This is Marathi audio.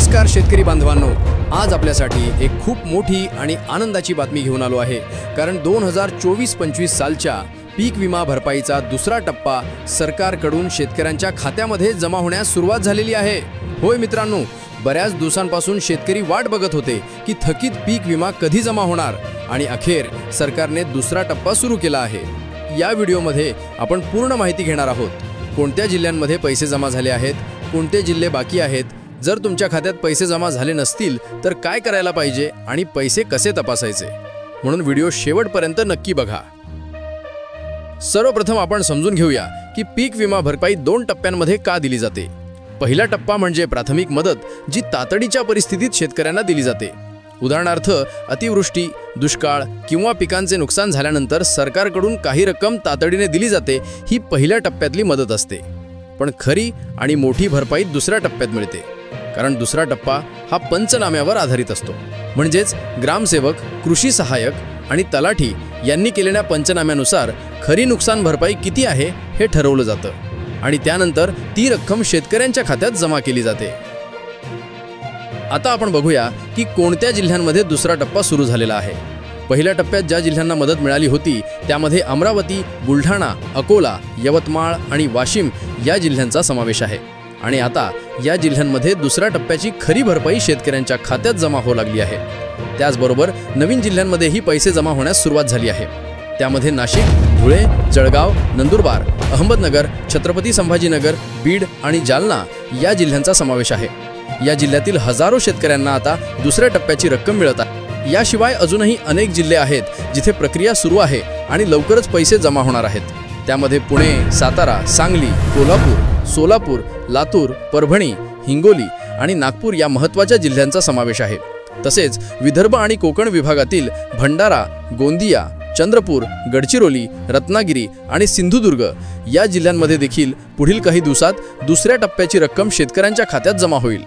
नमस्कार शेतकरी बांधवांनो, आज आपल्यासाठी एक खूप मोठी आणि आनंदाची बातमी घेऊन आलो आहे। कारण 2024-25 सालच्या पीक विमा भरपाईचा दुसरा टप्पा सरकारकडून शेतकऱ्यांच्या खात्यामध्ये जमा होण्यास सुरुवात झालेली आहे। होय मित्रांनो, बऱ्याच दिवसांपासून शेतकरी वाट बघत होते की थकीत पीक विमा कधी जमा होणार आणि अखेर सरकारने दुसरा टप्पा सुरू केला आहे। या व्हिडिओमध्ये आपण पूर्ण माहिती घेणार आहोत। कोणत्या जिल्ह्यांमध्ये पैसे जमा झाले आहेत, कोणते जिल्हे बाकी आहेत, जर तुमच्या खात्यात पैसे जमा झाले नसतील तर काय करायला पाहिजे आणि पैसे कसे तपासायचे, म्हणून व्हिडिओ शेवटपर्यंत नक्की बघा। सर्वप्रथम आपण समजून घेऊया की पीक विमा भरपाई 2 टप्प्यांमध्ये का दिली जाते। पहिला टप्पा म्हणजे प्राथमिक मदत, जी तातडीच्या परिस्थितीत शेतकऱ्यांना दिली जाते। उदाहरणार्थ अतिवृष्टी, दुष्काळ किंवा पिकांचे नुकसान झाल्यानंतर सरकारकडून काही रक्कम तातडीने दिली जाते। ही पहिल्या टप्प्यातली मदत असते। पण खरी आणि मोठी भरपाई दुसऱ्या टप्प्यात मिळते, कारण दुसरा टप्पा हा पंचनाम्यावर आधारित असतो। म्हणजेच ग्रामसेवक, कृषी सहाय्यक आणि तलाठी यांनी केलेल्या पंचनाम्यानुसार खरी नुकसान भरपाई किती आहे हे ठरवलं जातं आणि त्यानंतर ती रक्कम शेतकऱ्यांच्या खात्यात जमा केली जाते। आता आपण बघूया की कोणत्या जिल्ह्यांमध्ये दुसरा टप्पा सुरू झालेला आहे। पहिल्या टप्प्यात ज्या जिल्ह्यांना मदत मिळाली होती त्यामध्ये अमरावती, बुलढाणा, अकोला, यवतमाळ आणि वाशिम या जिल्ह्यांचा समावेश आहे। आणि आता या जिल्ह्यांमध्ये दुसऱ्या टप्प्याची खरी भरपाई शेतकऱ्यांच्या खात्यात जमा होऊ लागली आहे। त्याचबरोबर नवीन जिल्ह्यांमध्येही पैसे जमा होण्यास सुरुवात झाली आहे। त्यामध्ये नाशिक, धुळे, जळगाव, नंदुरबार, अहमदनगर, छत्रपती संभाजीनगर, बीड आणि जालना या जिल्ह्यांचा समावेश आहे। या जिल्ह्यातील हजारो शेतकऱ्यांना आता दुसऱ्या टप्प्याची रक्कम मिळत आहे। याशिवाय अजूनही अनेक जिल्हे आहेत जिथे प्रक्रिया सुरू आहे आणि लवकरच पैसे जमा होणार आहेत। त्यामध्ये पुणे, सातारा, सांगली, कोल्हापूर, सोलापूर, लातूर, परभणी, हिंगोली आणि नागपूर या महत्त्वाच्या जिल्ह्यांचा समावेश आहे। तसेच विदर्भ आणि कोकण विभागातील भंडारा, गोंदिया, चंद्रपूर, गडचिरोली, रत्नागिरी आणि सिंधुदुर्ग या जिल्ह्यांमध्ये देखील पुढील काही दिवसात दुसऱ्या टप्प्याची रक्कम शेतकऱ्यांच्या खात्यात जमा होईल।